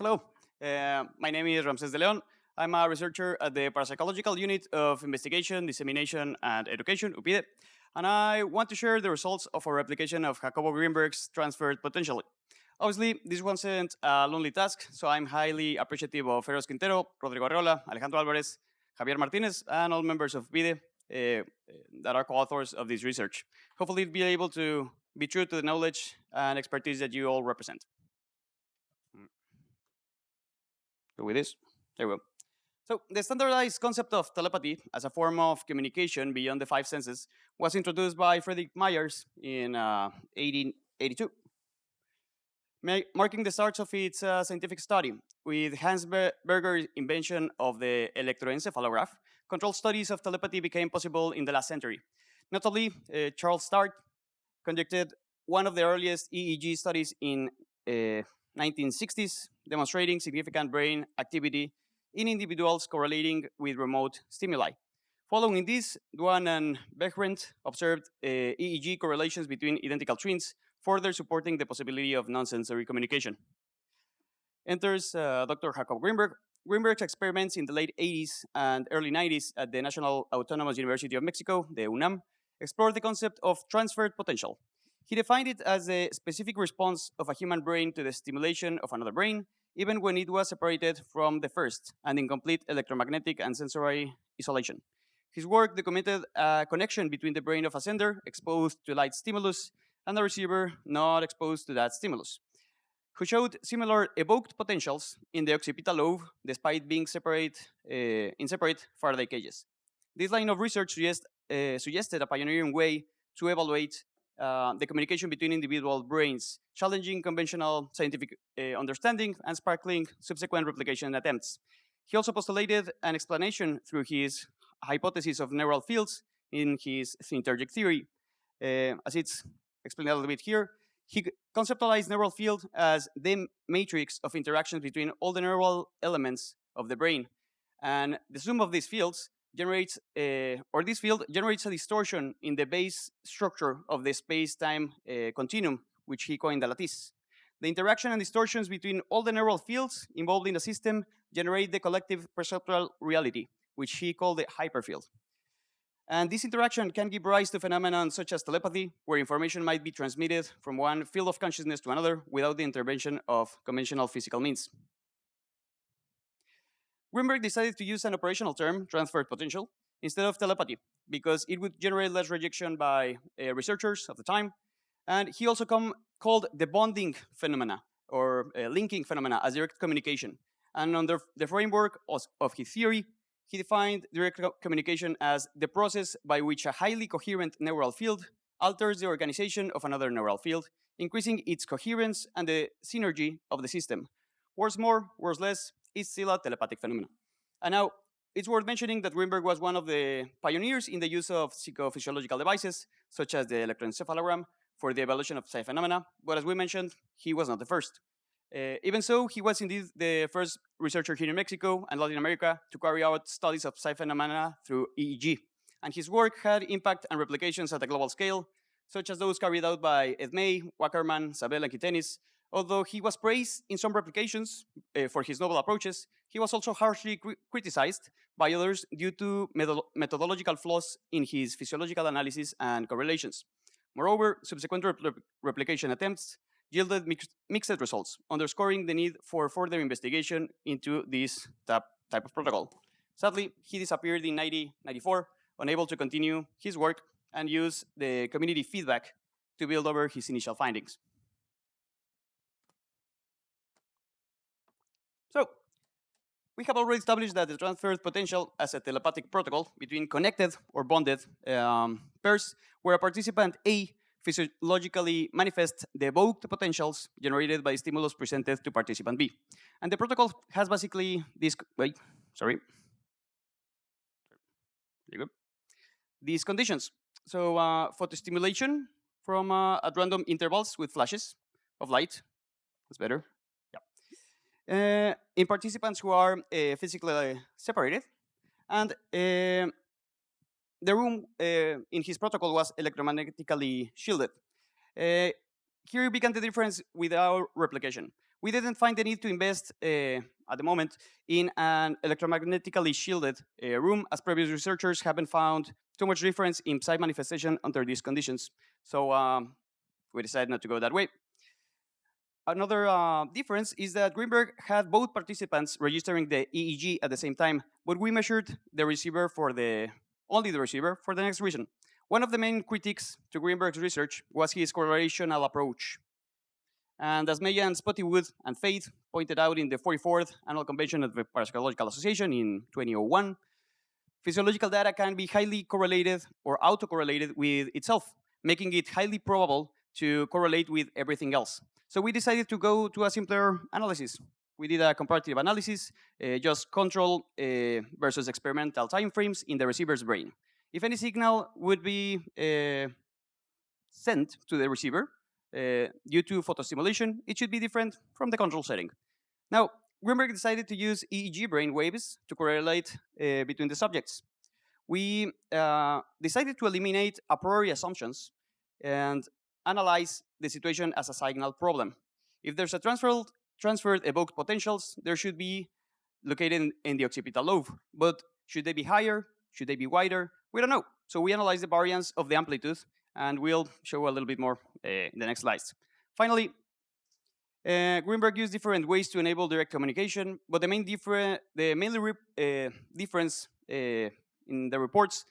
Hello, my name is Ramsés de Leon. I'm a researcher at the Parapsychological Unit of Investigation, Dissemination, and Education, UPIDE, and I want to share the results of our replication of Jacobo Grinberg's transferred potential. Obviously, this wasn't a lonely task, so I'm highly appreciative of Eros Quintero, Rodrigo Arriola, Alejandro Álvarez, Javier Martinez, and all members of UPIDE that are co-authors of this research. Hopefully, we'll be able to be true to the knowledge and expertise that you all represent. So with this, there we go. So the standardized concept of telepathy as a form of communication beyond the five senses was introduced by Friedrich Myers in 1882, marking the start of its scientific study. With Hans Berger's invention of the electroencephalograph, controlled studies of telepathy became possible in the last century. Notably, Charles Tart conducted one of the earliest EEG studies in 1960s, demonstrating significant brain activity in individuals correlating with remote stimuli. Following this, Duane and Behrendt observed EEG correlations between identical twins, further supporting the possibility of non-sensory communication. Enters Dr. Jacobo Grinberg. Grinberg's experiments in the late 80s and early 90s at the National Autonomous University of Mexico, the UNAM, explored the concept of transferred potential. He defined it as a specific response of a human brain to the stimulation of another brain, even when it was separated from the first and in complete electromagnetic and sensory isolation. His work documented a connection between the brain of a sender exposed to light stimulus and a receiver not exposed to that stimulus, who showed similar evoked potentials in the occipital lobe despite being in separate Faraday cages. This line of research suggested a pioneering way to evaluate the communication between individual brains, challenging conventional scientific understanding and sparkling subsequent replication attempts. He also postulated an explanation through his hypothesis of neural fields in his Sintergia theory. As it's explained a little bit here, he conceptualized neural field as the matrix of interactions between all the neural elements of the brain. And the sum of these fields generates, this field generates a distortion in the base structure of the space-time continuum, which he coined the lattice. The interaction and distortions between all the neural fields involved in the system generate the collective perceptual reality, which he called the hyperfield. And this interaction can give rise to phenomena such as telepathy, where information might be transmitted from one field of consciousness to another without the intervention of conventional physical means. Grinberg decided to use an operational term, transferred potential, instead of telepathy, because it would generate less rejection by researchers of the time. And he also called the bonding phenomena, or linking phenomena, as direct communication. And under the framework of his theory, he defined direct communication as the process by which a highly coherent neural field alters the organization of another neural field, increasing its coherence and the synergy of the system. Words more, words less, is still a telepathic phenomenon. And now, it's worth mentioning that Grinberg was one of the pioneers in the use of psychophysiological devices, such as the electroencephalogram, for the evaluation of psi phenomena, but as we mentioned, he was not the first. Even so, he was indeed the first researcher here in Mexico and Latin America to carry out studies of psi phenomena through EEG. And his work had impact and replications at a global scale, such as those carried out by Ed May, Wackerman, Sabel, and Kitenis. Although he was praised in some replications for his novel approaches, he was also harshly criticized by others due to methodological flaws in his physiological analysis and correlations. Moreover, subsequent replication attempts yielded mixed results, underscoring the need for further investigation into this type of protocol. Sadly, he disappeared in 1994, unable to continue his work and use the community feedback to build over his initial findings. So, we have already established that the transferred potential as a telepathic protocol between connected or bonded pairs, where a participant A physiologically manifests the evoked potentials generated by stimulus presented to participant B. And the protocol has basically these conditions. So, photostimulation from at random intervals with flashes of light. That's better. In participants who are physically separated, and the room in his protocol was electromagnetically shielded. Here began the difference with our replication. We didn't find the need to invest at the moment in an electromagnetically shielded room, as previous researchers haven't found too much difference in psi manifestation under these conditions. So we decided not to go that way. Another difference is that Grinberg had both participants registering the EEG at the same time, but we measured the receiver for only the receiver for the next reason. One of the main critiques to Grinberg's research was his correlational approach. And as Meyer, Spottywood, and Faith pointed out in the 44th Annual Convention of the Parapsychological Association in 2001, physiological data can be highly correlated or autocorrelated with itself, making it highly probable to correlate with everything else. So we decided to go to a simpler analysis. We did a comparative analysis, just control versus experimental timeframes in the receiver's brain. If any signal would be sent to the receiver due to photostimulation, it should be different from the control setting. Now, Grinberg decided to use EEG brain waves to correlate between the subjects. We decided to eliminate a priori assumptions and analyze the situation as a signal problem. If there's a transferred evoked potentials, there should be located in the occipital lobe. But should they be higher? Should they be wider? We don't know. So we analyze the variance of the amplitude, and we'll show a little bit more in the next slides. Finally, Grinberg used different ways to enable direct communication, but the main difference in the reports,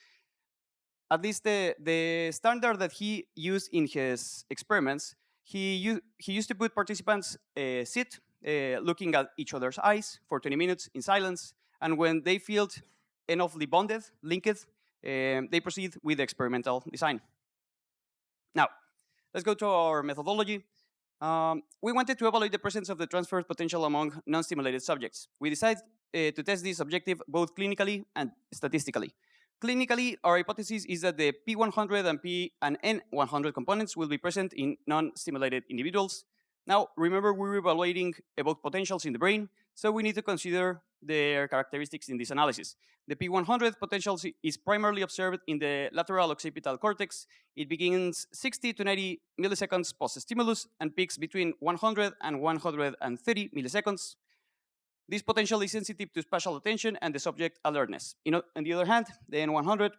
at least the standard that he used in his experiments, he used to put participants sit looking at each other's eyes for 20 minutes in silence, and when they felt enoughly bonded, linked, they proceed with the experimental design. Now, let's go to our methodology. We wanted to evaluate the presence of the transfer potential among non-stimulated subjects. We decided to test this objective both clinically and statistically. Clinically, our hypothesis is that the P100 and P and N100 components will be present in non-stimulated individuals. Now, remember, we're evaluating evoked potentials in the brain, so we need to consider their characteristics in this analysis. The P100 potential is primarily observed in the lateral occipital cortex. It begins 60 to 90 milliseconds post-stimulus and peaks between 100 and 130 milliseconds. This potential is sensitive to spatial attention and the subject alertness. On the other hand, the N100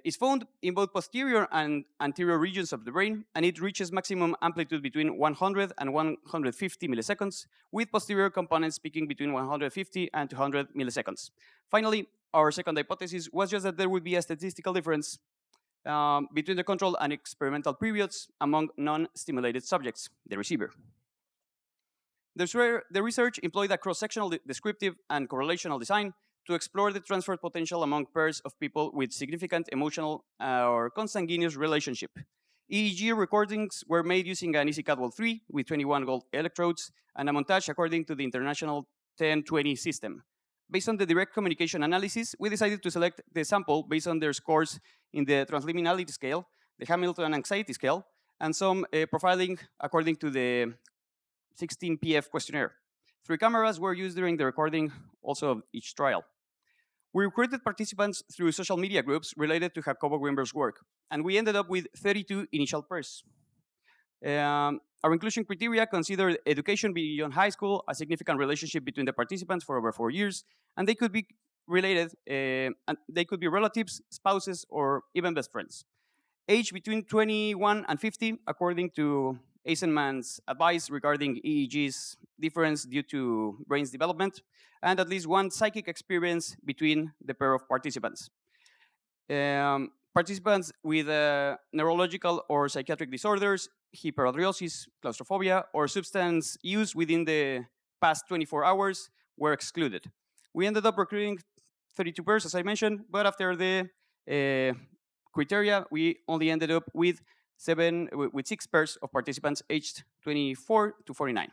is found in both posterior and anterior regions of the brain, and it reaches maximum amplitude between 100 and 150 milliseconds, with posterior components peaking between 150 and 200 milliseconds. Finally, our second hypothesis was just that there would be a statistical difference between the control and experimental periods among non-stimulated subjects, the receiver. The research employed a cross-sectional descriptive and correlational design to explore the transferred potential among pairs of people with significant emotional or consanguineous relationship. EEG recordings were made using an EasyCat Wall 3 with 21 gold electrodes and a montage according to the International 1020 system. Based on the direct communication analysis, we decided to select the sample based on their scores in the transliminality scale, the Hamilton anxiety scale, and some profiling according to the 16PF questionnaire. 3 cameras were used during the recording also of each trial. We recruited participants through social media groups related to Jacobo Grinberg's work, and we ended up with 32 initial pairs. Our inclusion criteria considered education beyond high school, a significant relationship between the participants for over 4 years, and they could be related, and they could be relatives, spouses, or even best friends. Age between 21 and 50, according to Eisenman's advice regarding EEG's difference due to brain's development, and at least one psychic experience between the pair of participants. Participants with neurological or psychiatric disorders, hyperhidrosis, claustrophobia, or substance use within the past 24 hours were excluded. We ended up recruiting 32 pairs, as I mentioned, but after the criteria, we only ended up with 6 pairs of participants aged 24 to 49.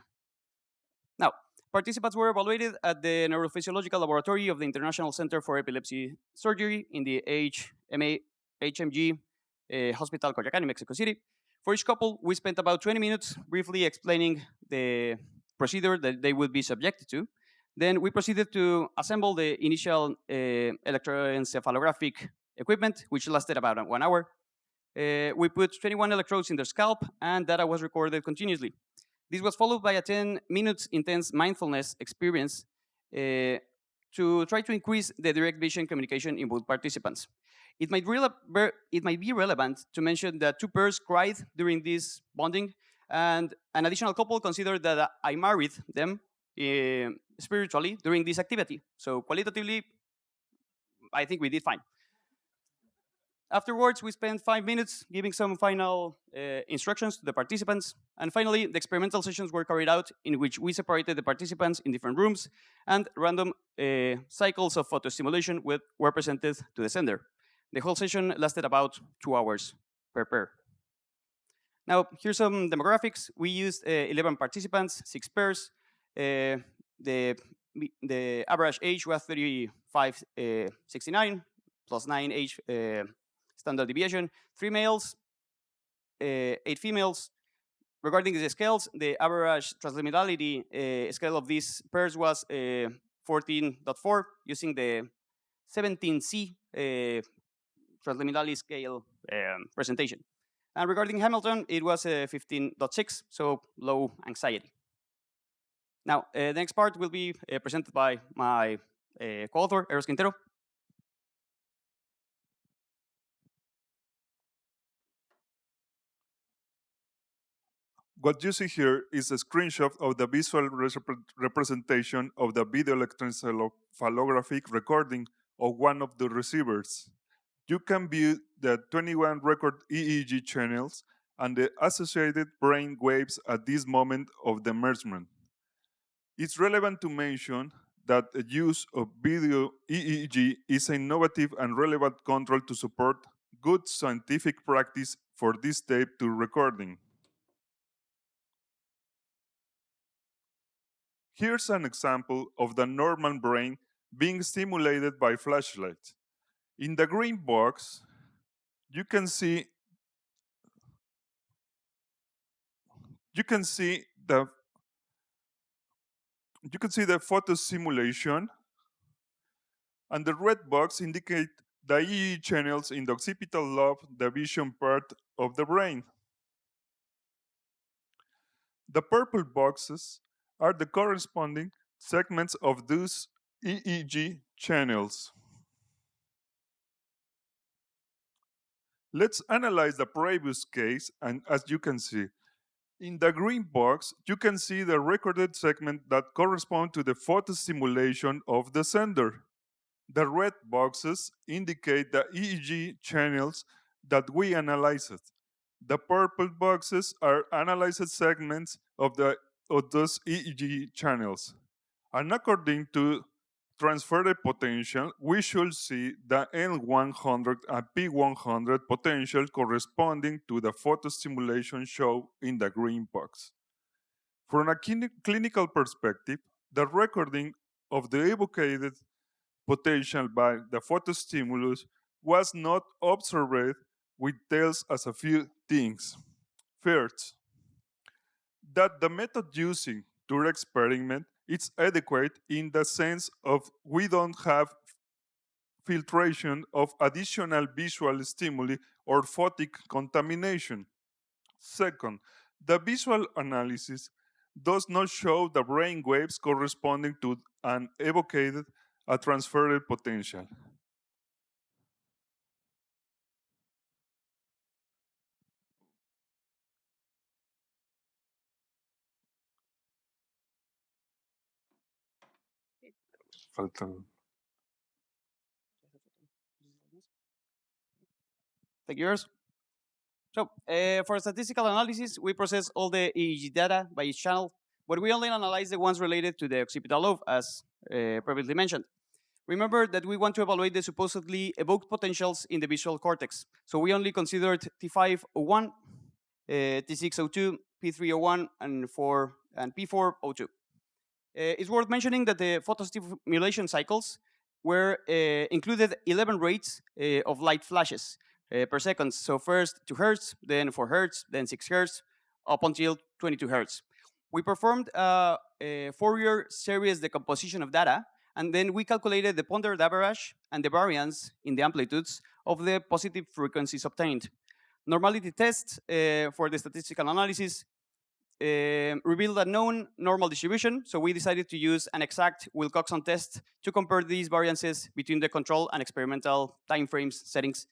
Now, participants were evaluated at the Neurophysiological Laboratory of the International Center for Epilepsy Surgery in the HMG Hospital Coyoacán in Mexico City. For each couple, we spent about 20 minutes briefly explaining the procedure that they would be subjected to. Then we proceeded to assemble the initial electroencephalographic equipment, which lasted about 1 hour. We put 21 electrodes in their scalp, and data was recorded continuously. This was followed by a 10 minutes intense mindfulness experience to try to increase the direct vision communication in both participants. It might be relevant to mention that two pairs cried during this bonding, and an additional couple considered that I married them spiritually during this activity. So qualitatively, I think we did fine. Afterwards, we spent 5 minutes giving some final instructions to the participants. And finally, the experimental sessions were carried out in which we separated the participants in different rooms, and random cycles of photostimulation were presented to the sender. The whole session lasted about 2 hours per pair. Now, here's some demographics. We used 11 participants, 6 pairs. The average age was 35, 69, plus 9 age standard deviation, 3 males, 8 females. Regarding the scales, the average transliminality scale of these pairs was 14.4, using the 17C transliminality scale presentation. And regarding Hamilton, it was 15.6, so low anxiety. Now, the next part will be presented by my co-author, Eros Quintero. What you see here is a screenshot of the visual representation of the video electroencephalographic recording of one of the receivers. You can view the 21 record EEG channels and the associated brain waves at this moment of the measurement. It's relevant to mention that the use of video EEG is an innovative and relevant control to support good scientific practice for this tape to recording. Here's an example of the normal brain being stimulated by flashlight. In the green box, you can see the photo simulation, and the red box indicate the EEG channels in the occipital lobe, the vision part of the brain. The purple boxes are the corresponding segments of those EEG channels. Let's analyze the previous case, and as you can see, in the green box, you can see the recorded segment that correspond to the photo simulation of the sender. The red boxes indicate the EEG channels that we analyzed. The purple boxes are analyzed segments of those EEG channels. And according to transferred potential, we should see the N100 and P100 potential corresponding to the photostimulation shown in the green box. From a clinical perspective, the recording of the evoked potential by the photostimulus was not observed, which tells us a few things. First, that the method using to experiment is adequate in the sense of we don't have filtration of additional visual stimuli or photic contamination. Second, the visual analysis does not show the brain waves corresponding to an evoked transferred potential. Thank you, Eros. So for statistical analysis, we process all the EEG data by each channel, but we only analyze the ones related to the occipital lobe, as previously mentioned. Remember that we want to evaluate the supposedly evoked potentials in the visual cortex. So we only considered T501, T602, P301, and P402. It's worth mentioning that the photostimulation cycles were included 11 rates of light flashes per second. So first 2 hertz, then 4 hertz, then 6 hertz, up until 22 hertz. We performed a Fourier series decomposition of data, and then we calculated the pondered average and the variance in the amplitudes of the positive frequencies obtained. Normality tests for the statistical analysis revealed a known normal distribution, so we decided to use an exact Wilcoxon test to compare these variances between the control and experimental timeframes settings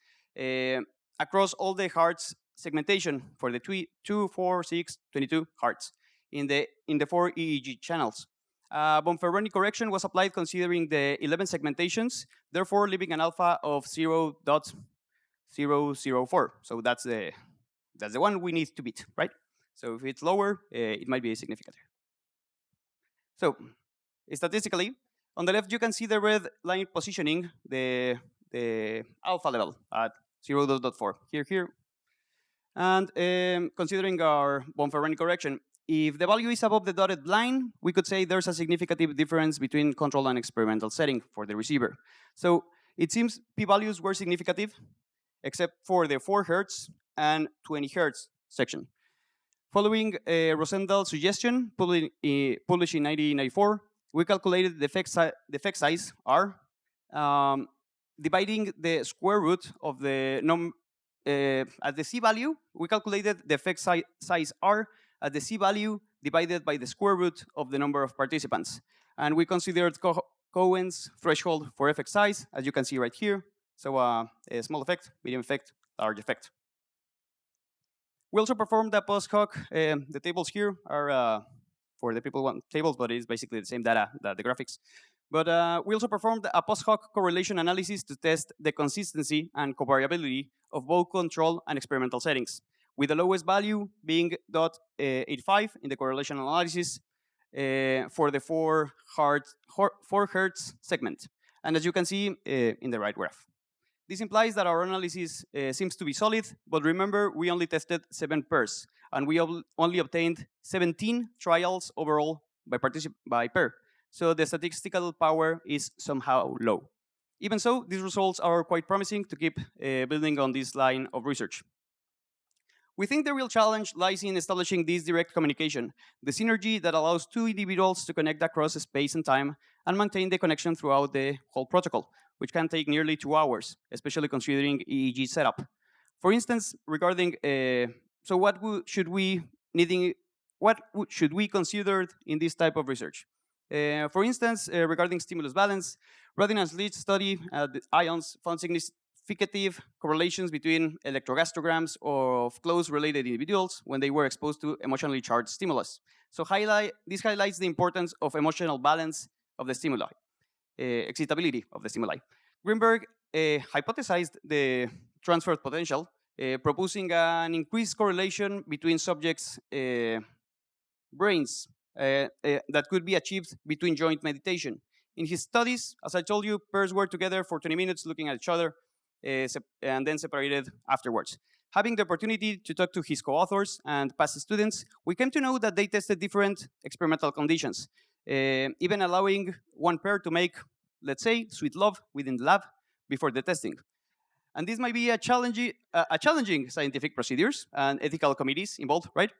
across all the Hertz segmentation for the 2, 4, 6, 22 Hertz in the 4 EEG channels. Bonferroni correction was applied considering the 11 segmentations, therefore leaving an alpha of 0.004. So that's the one we need to beat, right? So if it's lower, it might be significant. So statistically, on the left, you can see the red line positioning the alpha level at 0.4 here. And considering our Bonferroni correction, if the value is above the dotted line, we could say there's a significant difference between control and experimental setting for the receiver. So it seems p-values were significant, except for the 4 Hertz and 20 Hertz section. Following Rosendal's suggestion, published in 1994, we calculated the effect size R, dividing the square root of the at the C value. We calculated the effect size R at the C value divided by the square root of the number of participants. And we considered Cohen's threshold for effect size, as you can see right here. So a small effect, medium effect, large effect. We also performed a post hoc. The tables here are for the people who want tables, but it's basically the same data, the graphics. But we also performed a post hoc correlation analysis to test the consistency and covariability of both control and experimental settings, with the lowest value being 0.85 in the correlation analysis for the 4 Hertz segment. And as you can see in the right graph. This implies that our analysis seems to be solid, but remember, we only tested 7 pairs, and we only obtained 17 trials overall by pair. So the statistical power is somehow low. Even so, these results are quite promising to keep building on this line of research. We think the real challenge lies in establishing this direct communication, the synergy that allows two individuals to connect across space and time and maintain the connection throughout the whole protocol, which can take nearly 2 hours, especially considering EEG setup. For instance, regarding so what should we consider in this type of research? For instance, regarding stimulus balance, Rodinan's lead study the ions found significant correlations between electrogastrograms of close related individuals when they were exposed to emotionally charged stimulus. So this highlights the importance of emotional balance of the stimuli. Excitability of the stimuli. Grinberg hypothesized the transfer potential, proposing an increased correlation between subjects' brains that could be achieved between joint meditation. In his studies, as I told you, pairs were together for 20 minutes looking at each other and then separated afterwards. Having the opportunity to talk to his co-authors and past students, we came to know that they tested different experimental conditions, even allowing one pair to make, let's say, sweet love within the lab before the testing. And this might be a challenging scientific procedures and ethical committees involved, right?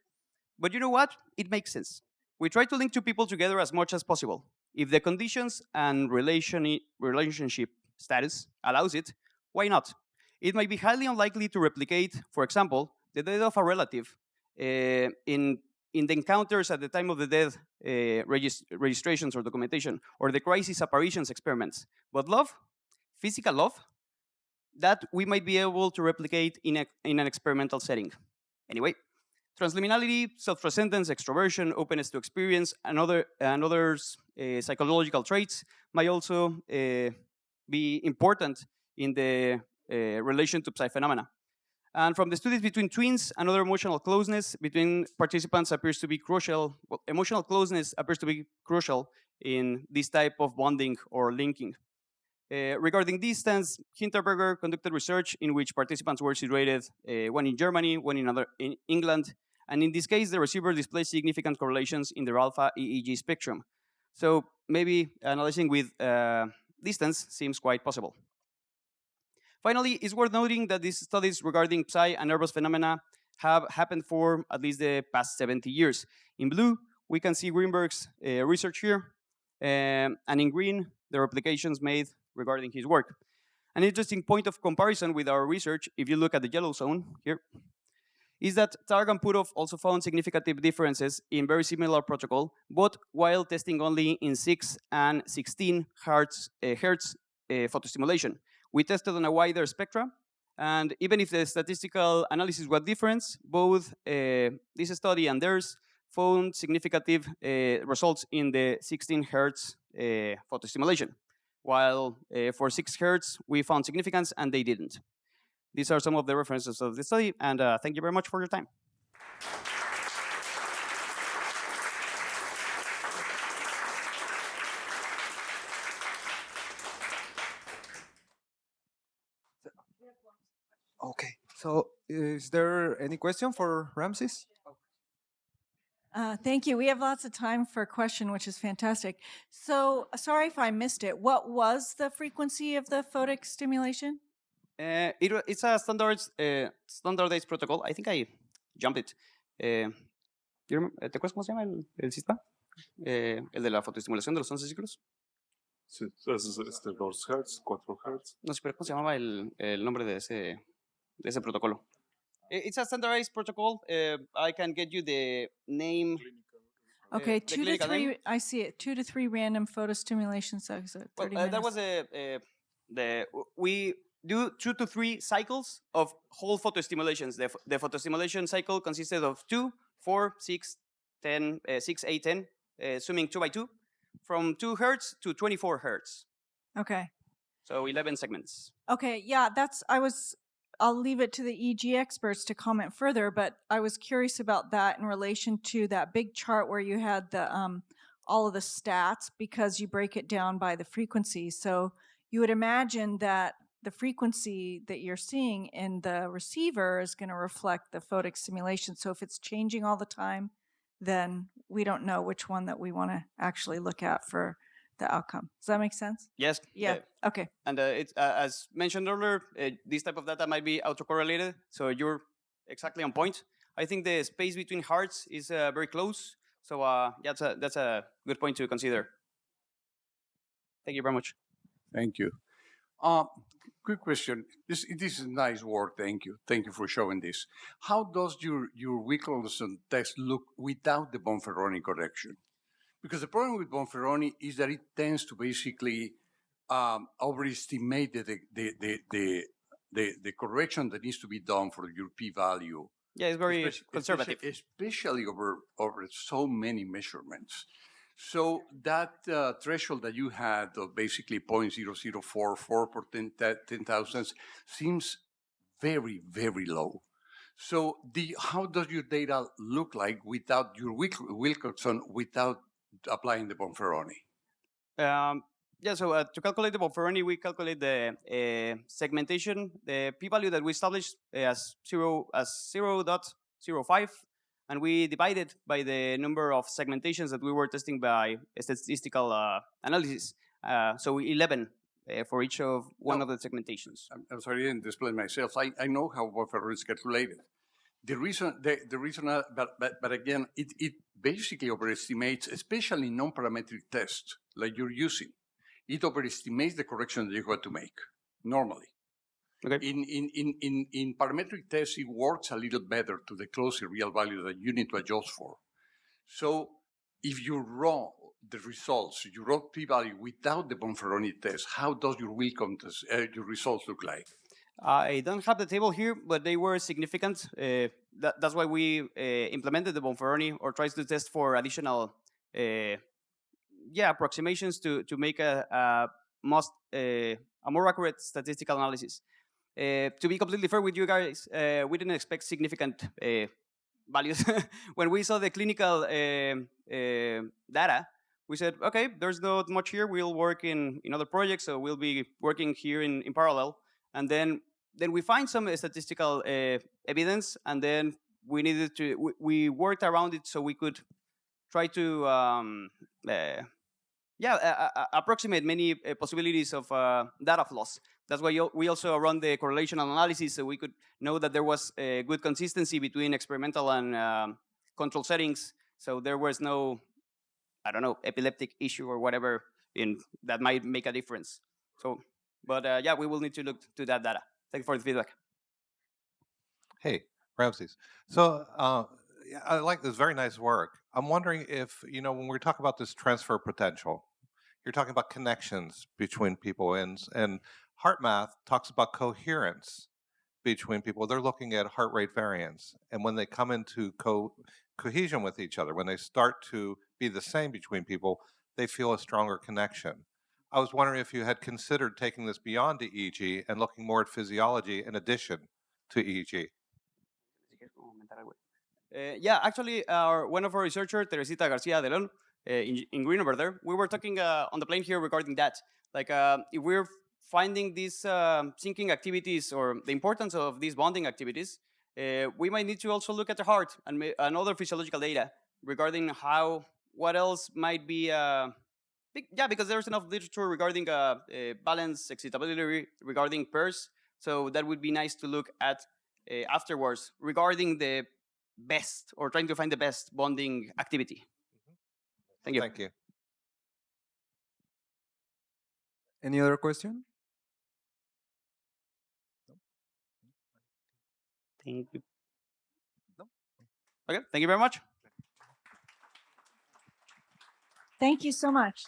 But you know what? It makes sense. We try to link two people together as much as possible. If the conditions and relationship status allows it, why not? It might be highly unlikely to replicate, for example, the death of a relative in the encounters at the time of the death registrations or documentation, or the crisis apparitions experiments. But love, physical love, that we might be able to replicate in an experimental setting. Anyway, transliminality, self-transcendence, extroversion, openness to experience, and others psychological traits might also be important in the relation to psi phenomena. And from the studies between twins, another emotional closeness between participants appears to be crucial. Well, emotional closeness appears to be crucial in this type of bonding or linking. Regarding distance, Hinterberger conducted research in which participants were situated, one in Germany, one in England, and in this case, the receiver displays significant correlations in the alpha EEG spectrum. So maybe analyzing with distance seems quite possible. Finally, it's worth noting that these studies regarding psi and nervous phenomena have happened for at least the past 70 years. In blue, we can see Grinberg's research here, and in green, the replications made regarding his work. An interesting point of comparison with our research, if you look at the yellow zone here, is that Tart and Purov also found significant differences in very similar protocol, but while testing only in 6 and 16 hertz photostimulation. We tested on a wider spectra, and even if the statistical analysis was different, both this study and theirs found significant results in the 16 hertz photostimulation, while for 6 hertz we found significance and they didn't. These are some of the references of the study, and thank you very much for your time. Okay, so is there any question for Ramsés? Thank you. We have lots of time for a question, which is fantastic. So, sorry if I missed it. What was the frequency of the photic stimulation? It's a standardized protocol. I think I jumped it. ¿Te acuerdas cómo se llama el CISC? El de la fotoestimulación de los 11 ciclos. Sí, es 2 Hz, 4 Hz. No sé, pero ¿cómo se llamaba el nombre de ese protocolo? It's a standardized protocol. I can get you the name. Okay, the 2 to 3. name. I see it. 2 to 3 random photostimulation cycles at 30 minutes. That was we do 2 to 3 cycles of whole photostimulations. The photostimulation cycle consisted of 2, 4, 6, 10, 6, 8, 10, summing 2 by 2, from 2 hertz to 24 hertz. Okay. So 11 segments. Okay, yeah, I'll leave it to the EG experts to comment further, but I was curious about that in relation to that big chart where you had the all of the stats, because you break it down by the frequency. So you would imagine that the frequency that you're seeing in the receiver is going to reflect the photic simulation. So if it's changing all the time, then we don't know which one that we want to actually look at for the outcome. Does that make sense? Yes. Yeah. Okay. And it's as mentioned earlier, this type of data might be autocorrelated, so you're exactly on point. I think the space between hearts is very close, so that's a good point to consider. Thank you very much. Thank you. Quick question. This is nice work. Thank you. Thank you for showing this. How does your Wilkinson test look without the Bonferroni correction? Because the problem with Bonferroni is that it tends to basically overestimate the correction that needs to be done for your p-value. Yeah, it's very conservative. Especially over so many measurements. So that threshold that you had of basically 0.0044 per 10,000 seems very, very low. So how does your data look like without your Wilkinson, without applying the Bonferroni? So to calculate the Bonferroni, we calculate the segmentation, the p-value that we established as 0.05, and we divide it by the number of segmentations that we were testing by statistical analysis. So 11 for each of one of the segmentations. I'm sorry, I didn't explain myself. I know how Bonferroni is calculated. The reason, but again, it basically overestimates, especially non-parametric tests like you're using. It overestimates the correction that you have to make normally. Okay. In parametric tests, it works a little better to the closer real value that you need to adjust for. So if you run the results, you run p-value without the Bonferroni test, how does your your results look like? I don't have the table here, but they were significant. That's why we implemented the Bonferroni, or tries to test for additional approximations to make a more accurate statistical analysis. To be completely fair with you guys, we didn't expect significant values. When we saw the clinical data, we said, okay, there's not much here. We'll work in other projects, so we'll be working here in parallel. And then we find some statistical evidence, and then we needed to we worked around it so we could try to approximate many possibilities of data flows. That's why we also run the correlation analysis, so we could know that there was a good consistency between experimental and control settings. So there was no, epileptic issue or whatever that might make a difference. So, but we will need to look to that data. Thank you for the feedback. Hey, Ramsés. So yeah, I like this, very nice work. I'm wondering if, when we talk about this transfer potential, you're talking about connections between people, and heart math talks about coherence between people. They're looking at heart rate variance. And when they come into cohesion with each other, when they start to be the same between people, they feel a stronger connection. I was wondering if you had considered taking this beyond EEG and looking more at physiology in addition to EEG. Yeah, actually, one of our researchers, Teresita Garcia de Leon, in Greenberg there, we were talking on the plane here regarding that. Like, if we're finding these syncing activities or the importance of these bonding activities, we might need to also look at the heart and other physiological data regarding what else might be. Yeah, because there's enough literature regarding balance, excitability, regarding pairs. So that would be nice to look at afterwards regarding the best or trying to find the best bonding activity. Thank you. Thank you. Any other question? Thank you. Okay, thank you very much. Thank you so much.